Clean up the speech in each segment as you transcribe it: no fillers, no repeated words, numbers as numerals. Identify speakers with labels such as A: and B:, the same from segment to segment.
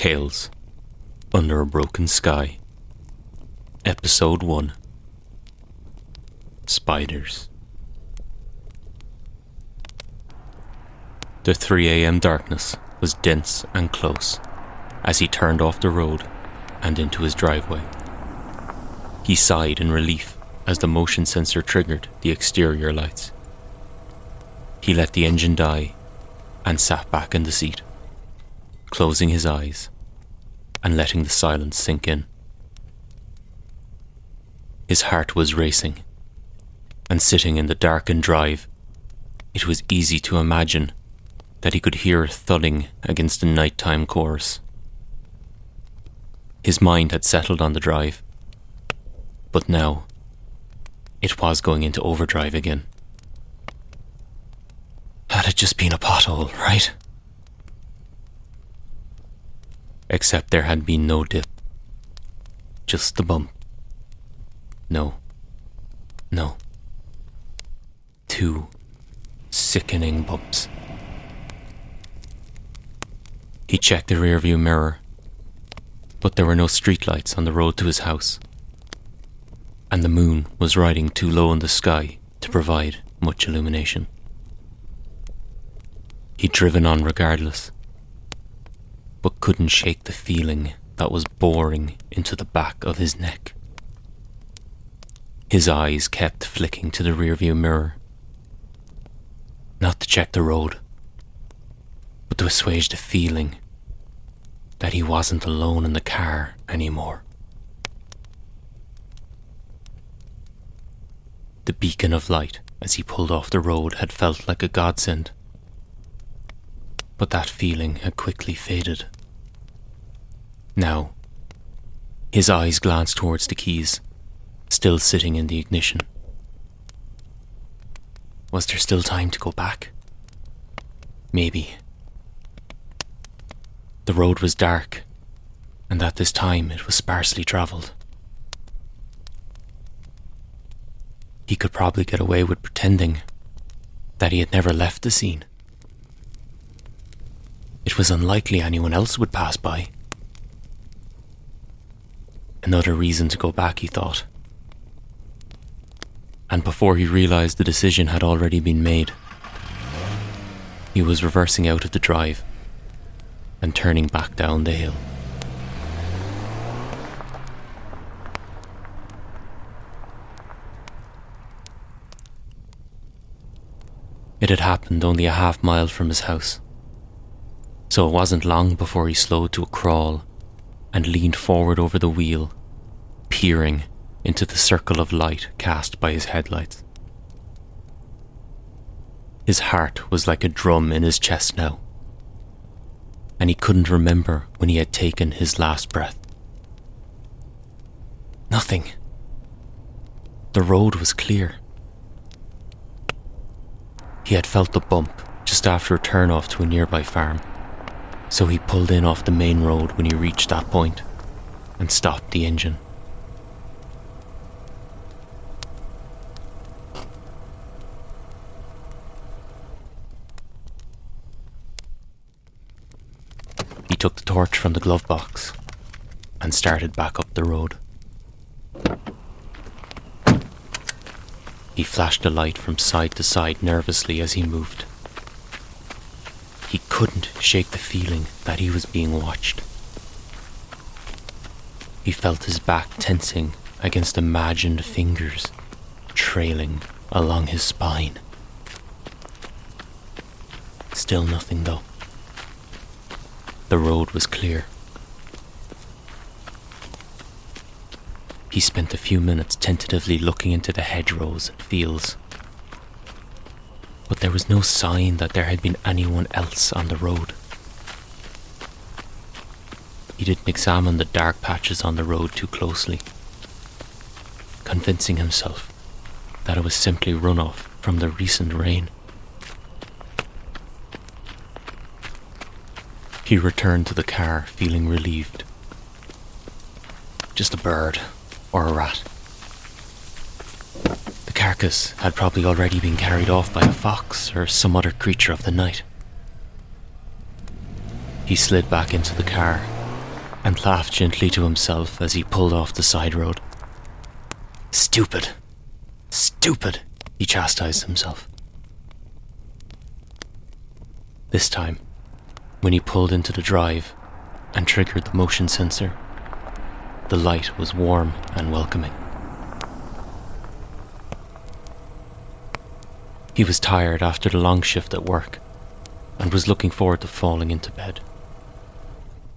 A: Tales Under a Broken Sky. Episode 1. Spiders. The 3 a.m. darkness was dense and close as he turned off the road and into his driveway. He sighed in relief as the motion sensor triggered the exterior lights. He let the engine die and sat back in the seat, closing his eyes and letting the silence sink in. His heart was racing, and sitting in the darkened drive, it was easy to imagine that he could hear it thudding against the nighttime chorus. His mind had settled on the drive, but now it was going into overdrive again. Had it just been a pothole, right? Except there had been no dip. Just the bump. No. 2 sickening bumps. He checked the rearview mirror, but there were no streetlights on the road to his house, and the moon was riding too low in the sky to provide much illumination. He'd driven on regardless, but couldn't shake the feeling that was boring into the back of his neck. His eyes kept flicking to the rearview mirror, not to check the road, but to assuage the feeling that he wasn't alone in the car anymore. The beacon of light as he pulled off the road had felt like a godsend, but that feeling had quickly faded. Now, his eyes glanced towards the keys, still sitting in the ignition. Was there still time to go back? Maybe. The road was dark, and at this time it was sparsely travelled. He could probably get away with pretending that he had never left the scene. It was unlikely anyone else would pass by. Another reason to go back, he thought. And before he realised the decision had already been made, he was reversing out of the drive and turning back down the hill. It had happened only a half mile from his house, so it wasn't long before he slowed to a crawl and leaned forward over the wheel, peering into the circle of light cast by his headlights. His heart was like a drum in his chest now, and he couldn't remember when he had taken his last breath. Nothing. The road was clear. He had felt the bump just after a turn-off to a nearby farm, so he pulled in off the main road when he reached that point and stopped the engine. He took the torch from the glove box and started back up the road. He flashed a light from side to side nervously as he moved. He couldn't shake the feeling that he was being watched. He felt his back tensing against imagined fingers trailing along his spine. Still nothing though. The road was clear. He spent a few minutes tentatively looking into the hedgerows and fields, but there was no sign that there had been anyone else on the road. He didn't examine the dark patches on the road too closely, convincing himself that it was simply runoff from the recent rain. He returned to the car feeling relieved. Just a bird or a rat. The carcass had probably already been carried off by a fox or some other creature of the night. He slid back into the car and laughed gently to himself as he pulled off the side road. Stupid! Stupid! He chastised himself. This time, when he pulled into the drive and triggered the motion sensor, the light was warm and welcoming. He was tired after the long shift at work and was looking forward to falling into bed.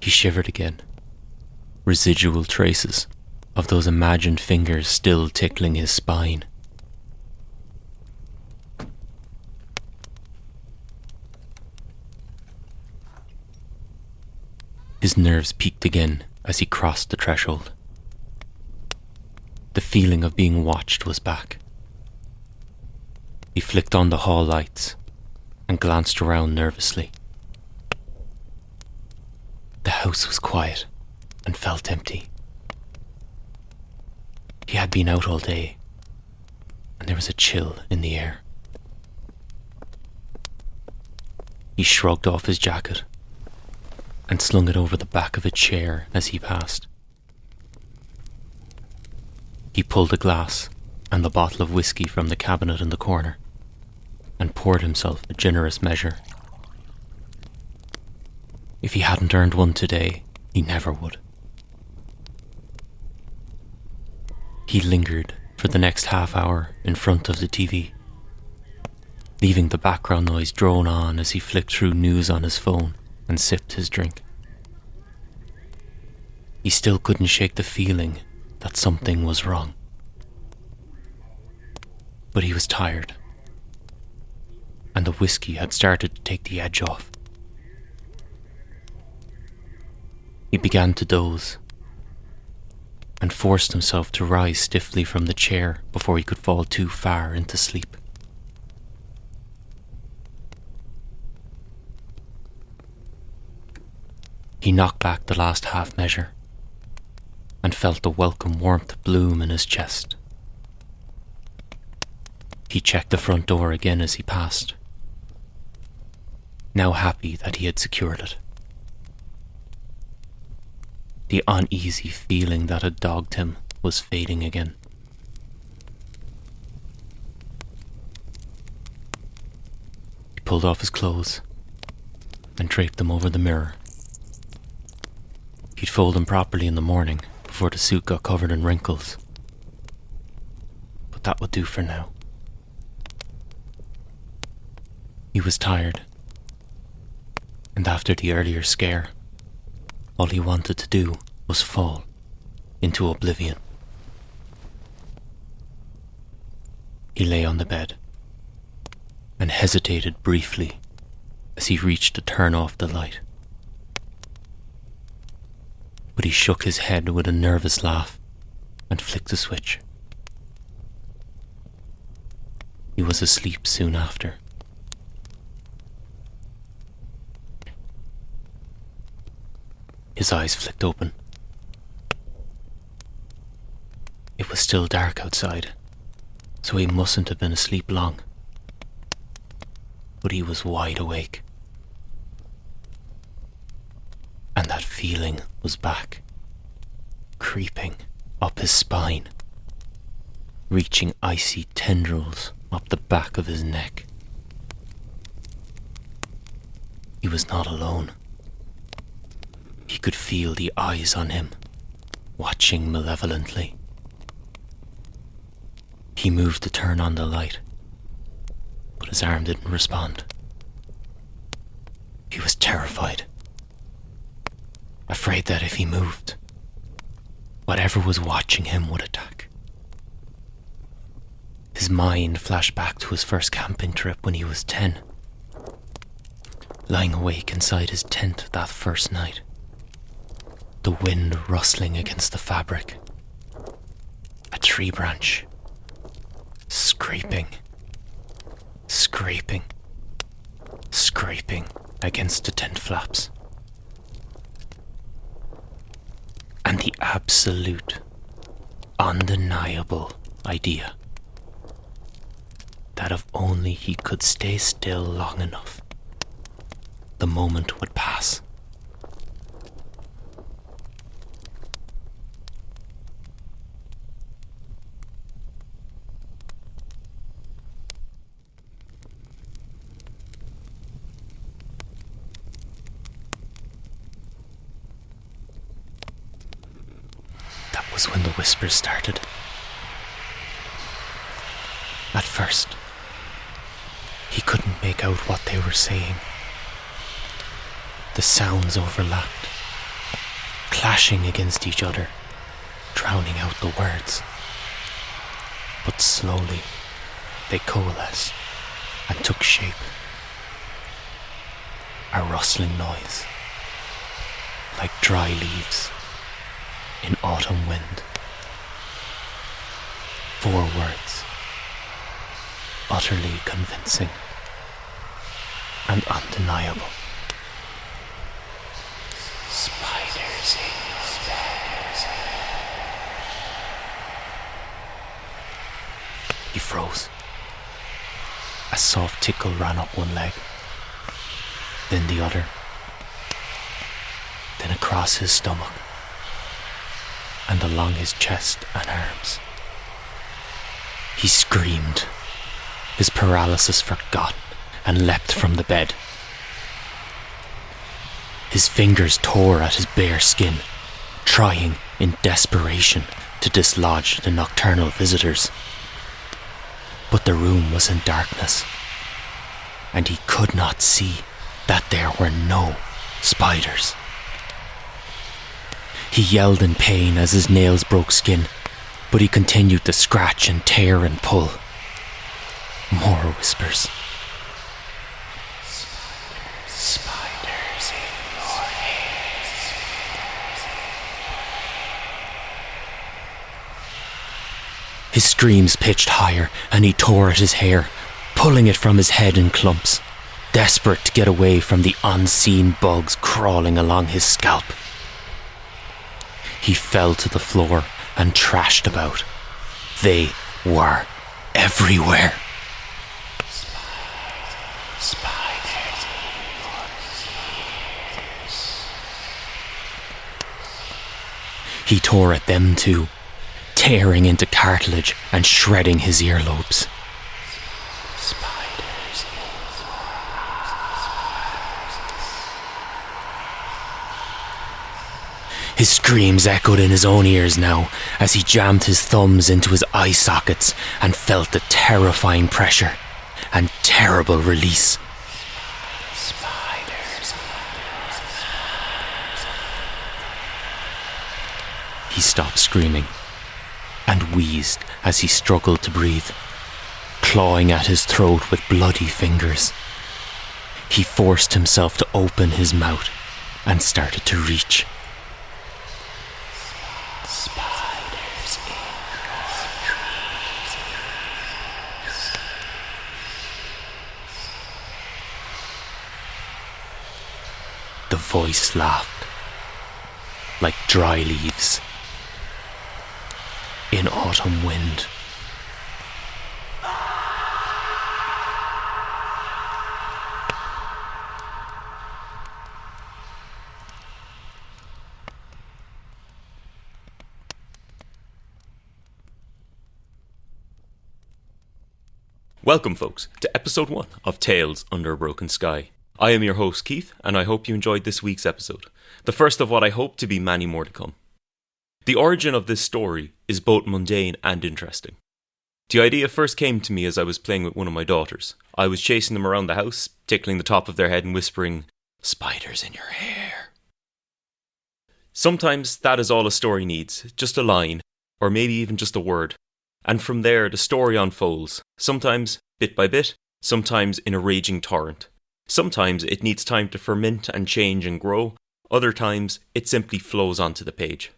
A: He shivered again, residual traces of those imagined fingers still tickling his spine. His nerves peaked again as he crossed the threshold. The feeling of being watched was back. He flicked on the hall lights and glanced around nervously. The house was quiet and felt empty. He had been out all day, and there was a chill in the air. He shrugged off his jacket and slung it over the back of a chair as he passed. He pulled a glass and the bottle of whiskey from the cabinet in the corner and poured himself a generous measure. If he hadn't earned one today, he never would. He lingered for the next half hour in front of the TV, leaving the background noise drone on as he flicked through news on his phone and sipped his drink. He still couldn't shake the feeling that something was wrong. But he was tired, and the whiskey had started to take the edge off. He began to doze and forced himself to rise stiffly from the chair before he could fall too far into sleep. He knocked back the last half measure and felt the welcome warmth bloom in his chest. He checked the front door again as he passed, now happy that he had secured it. The uneasy feeling that had dogged him was fading again. He pulled off his clothes and draped them over the mirror. He'd fold them properly in the morning before the suit got covered in wrinkles. But that would do for now. He was tired, and after the earlier scare, all he wanted to do was fall into oblivion. He lay on the bed and hesitated briefly as he reached to turn off the light. But he shook his head with a nervous laugh and flicked the switch. He was asleep soon after. His eyes flicked open. It was still dark outside, so he mustn't have been asleep long. But he was wide awake. And that feeling was back, creeping up his spine, reaching icy tendrils up the back of his neck. He was not alone. He could feel the eyes on him, watching malevolently. He moved to turn on the light, but his arm didn't respond. He was terrified, afraid that if he moved, whatever was watching him would attack. His mind flashed back to his first camping trip when he was 10, lying awake inside his tent that first night. The wind rustling against the fabric. A tree branch. Scraping. Scraping. Scraping against the tent flaps. And the absolute, undeniable idea that if only he could stay still long enough, the moment would pass. was when the whispers started. At first, he couldn't make out what they were saying. The sounds overlapped, clashing against each other, drowning out the words. But slowly, they coalesced and took shape. A rustling noise, like dry leaves in autumn wind. 4 words, utterly convincing and undeniable. Spiders in your bed. He froze. A soft tickle ran up one leg, then the other, then across his stomach, and along his chest and arms. He screamed, his paralysis forgotten, and leapt from the bed. His fingers tore at his bare skin, trying in desperation to dislodge the nocturnal visitors. But the room was in darkness, and he could not see that there were no spiders. He yelled in pain as his nails broke skin, but he continued to scratch and tear and pull. More whispers. Spiders in your hair. His screams pitched higher, and he tore at his hair, pulling it from his head in clumps, desperate to get away from the unseen bugs crawling along his scalp. He fell to the floor and trashed about. They were everywhere. Spiders in your ears. He tore at them too, tearing into cartilage and shredding his earlobes. Spiders in your ears. His screams echoed in his own ears now as he jammed his thumbs into his eye sockets and felt the terrifying pressure and terrible release. Spiders. He stopped screaming and wheezed as he struggled to breathe, clawing at his throat with bloody fingers. He forced himself to open his mouth and started to reach. Spiders in your dreams. The voice laughed, like dry leaves in autumn wind. Welcome, folks, to episode 1 of Tales Under a Broken Sky. I am your host, Keith, and I hope you enjoyed this week's episode, the first of what I hope to be many more to come. The origin of this story is both mundane and interesting. The idea first came to me as I was playing with one of my daughters. I was chasing them around the house, tickling the top of their head and whispering, "Spiders in your hair." Sometimes that is all a story needs, just a line, or maybe even just a word. And from there, the story unfolds, sometimes bit by bit, sometimes in a raging torrent. Sometimes it needs time to ferment and change and grow, other times it simply flows onto the page.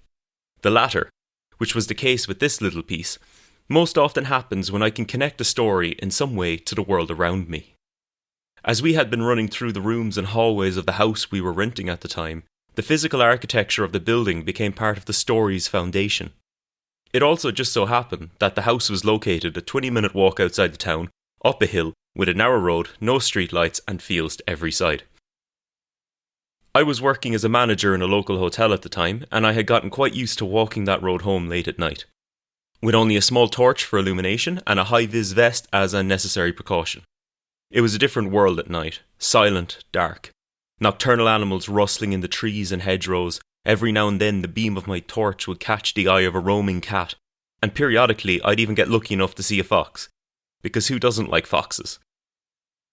A: The latter, which was the case with this little piece, most often happens when I can connect a story in some way to the world around me. As we had been running through the rooms and hallways of the house we were renting at the time, the physical architecture of the building became part of the story's foundation. It also just so happened that the house was located a 20-minute walk outside the town, up a hill, with a narrow road, no streetlights and fields to every side. I was working as a manager in a local hotel at the time, and I had gotten quite used to walking that road home late at night, with only a small torch for illumination and a high-vis vest as a necessary precaution. It was a different world at night, silent, dark. Nocturnal animals rustling in the trees and hedgerows, Every now and then the beam of my torch would catch the eye of a roaming cat, and periodically I'd even get lucky enough to see a fox, because who doesn't like foxes?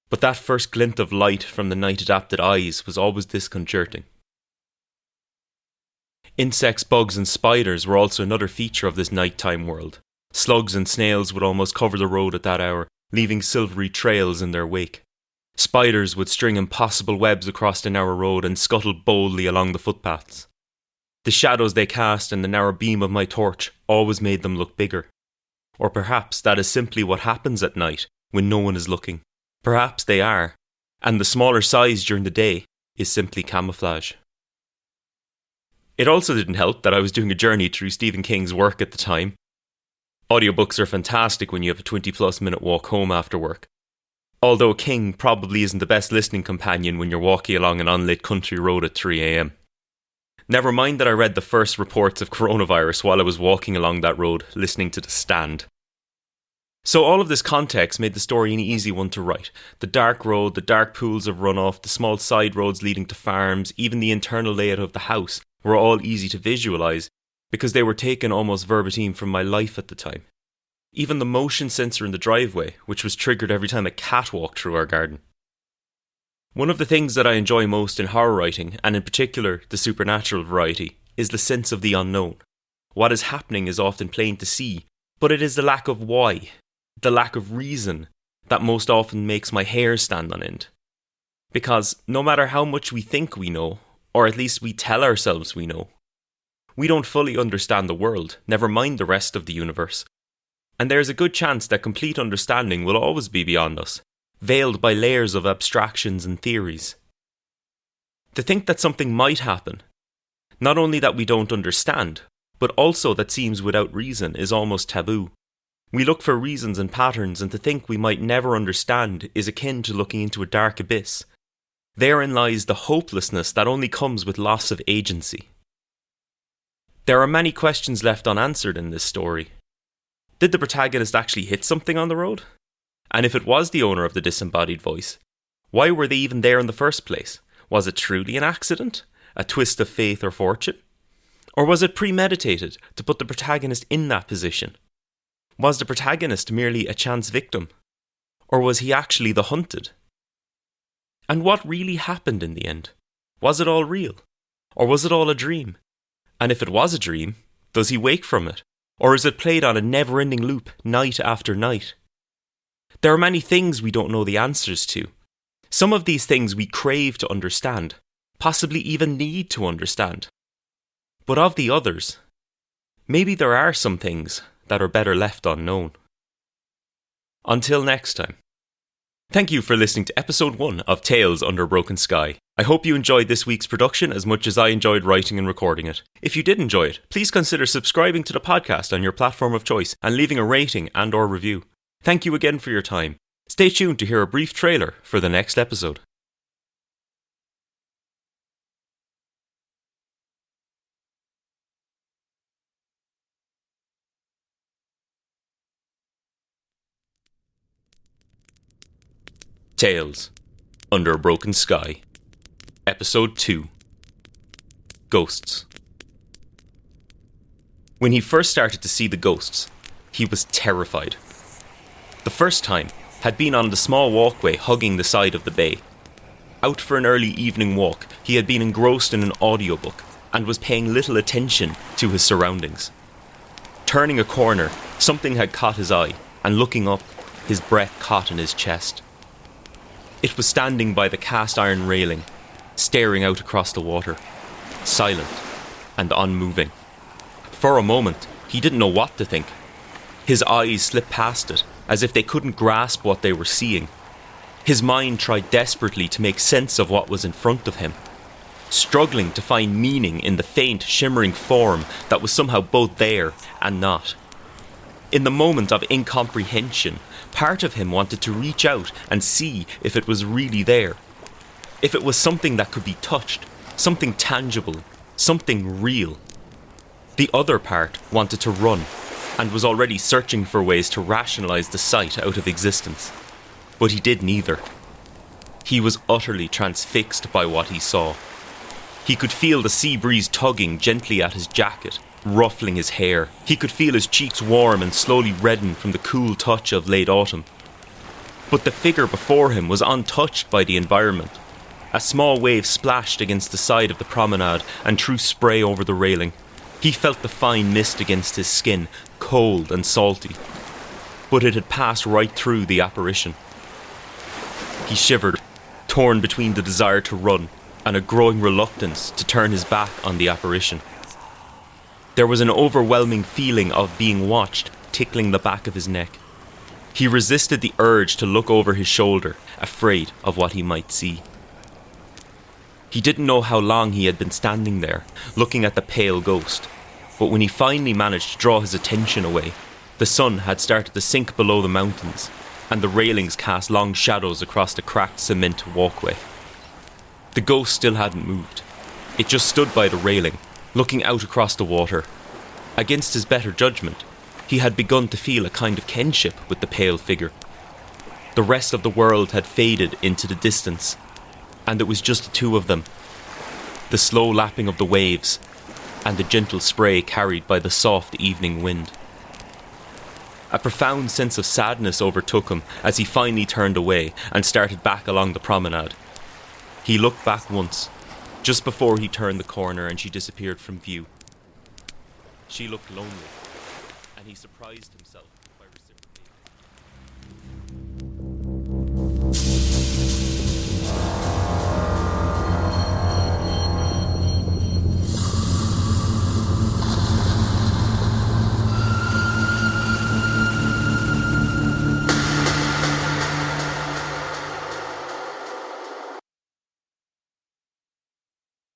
A: But that first glint of light from the night-adapted eyes was always disconcerting. Insects, bugs and spiders were also another feature of this nighttime world. Slugs and snails would almost cover the road at that hour, leaving silvery trails in their wake. Spiders would string impossible webs across the narrow road and scuttle boldly along the footpaths. The shadows they cast and the narrow beam of my torch always made them look bigger. Or perhaps that is simply what happens at night when no one is looking. Perhaps they are, and the smaller size during the day is simply camouflage. It also didn't help that I was doing a journey through Stephen King's work at the time. Audiobooks are fantastic when you have a 20-plus minute walk home after work. Although King probably isn't the best listening companion when you're walking along an unlit country road at 3 a.m. Never mind that I read the first reports of coronavirus while I was walking along that road, listening to The Stand. So all of this context made the story an easy one to write. The dark road, the dark pools of runoff, the small side roads leading to farms, even the internal layout of the house were all easy to visualise because they were taken almost verbatim from my life at the time. Even the motion sensor in the driveway, which was triggered every time a cat walked through our garden. One of the things that I enjoy most in horror writing, and in particular the supernatural variety, is the sense of the unknown. What is happening is often plain to see, but it is the lack of why, the lack of reason, that most often makes my hair stand on end. Because no matter how much we think we know, or at least we tell ourselves we know, we don't fully understand the world, never mind the rest of the universe. And there is a good chance that complete understanding will always be beyond us, veiled by layers of abstractions and theories. To think that something might happen, not only that we don't understand, but also that seems without reason, is almost taboo. We look for reasons and patterns, and to think we might never understand is akin to looking into a dark abyss. Therein lies the hopelessness that only comes with loss of agency. There are many questions left unanswered in this story. Did the protagonist actually hit something on the road? And if it was the owner of the disembodied voice, why were they even there in the first place? Was it truly an accident? A twist of fate or fortune? Or was it premeditated to put the protagonist in that position? Was the protagonist merely a chance victim? Or was he actually the hunted? And what really happened in the end? Was it all real? Or was it all a dream? And if it was a dream, does he wake from it? Or is it played on a never-ending loop, night after night? There are many things we don't know the answers to. Some of these things we crave to understand, possibly even need to understand. But of the others, maybe there are some things that are better left unknown. Until next time. Thank you for listening to episode 1 of Tales Under a Broken Sky. I hope you enjoyed this week's production as much as I enjoyed writing and recording it. If you did enjoy it, please consider subscribing to the podcast on your platform of choice and leaving a rating and/or review. Thank you again for your time. Stay tuned to hear a brief trailer for the next episode. Tales Under a Broken Sky, Episode 2, Ghosts. When he first started to see the ghosts, he was terrified. The first time had been on the small walkway hugging the side of the bay. Out for an early evening walk, he had been engrossed in an audiobook and was paying little attention to his surroundings. Turning a corner, something had caught his eye, and looking up, his breath caught in his chest. It was standing by the cast iron railing, staring out across the water, silent and unmoving. For a moment, he didn't know what to think. His eyes slipped past it, as if they couldn't grasp what they were seeing. His mind tried desperately to make sense of what was in front of him, struggling to find meaning in the faint, shimmering form that was somehow both there and not. In the moment of incomprehension, part of him wanted to reach out and see if it was really there. If it was something that could be touched, something tangible, something real. The other part wanted to run, and was already searching for ways to rationalize the sight out of existence. But he did neither. He was utterly transfixed by what he saw. He could feel the sea breeze tugging gently at his jacket, ruffling his hair. He could feel his cheeks warm and slowly redden from the cool touch of late autumn. But the figure before him was untouched by the environment. A small wave splashed against the side of the promenade and threw spray over the railing. He felt the fine mist against his skin, cold and salty. But it had passed right through the apparition. He shivered, torn between the desire to run and a growing reluctance to turn his back on the apparition. There was an overwhelming feeling of being watched tickling the back of his neck. He resisted the urge to look over his shoulder, afraid of what he might see. He didn't know how long he had been standing there, looking at the pale ghost, but when he finally managed to draw his attention away, the sun had started to sink below the mountains, and the railings cast long shadows across the cracked cement walkway. The ghost still hadn't moved. It just stood by the railing, looking out across the water. Against his better judgment, he had begun to feel a kind of kinship with the pale figure. The rest of the world had faded into the distance, and it was just the two of them. The slow lapping of the waves, and the gentle spray carried by the soft evening wind. A profound sense of sadness overtook him as he finally turned away and started back along the promenade. He looked back once, just before he turned the corner and she disappeared from view. She looked lonely, and he surprised himself.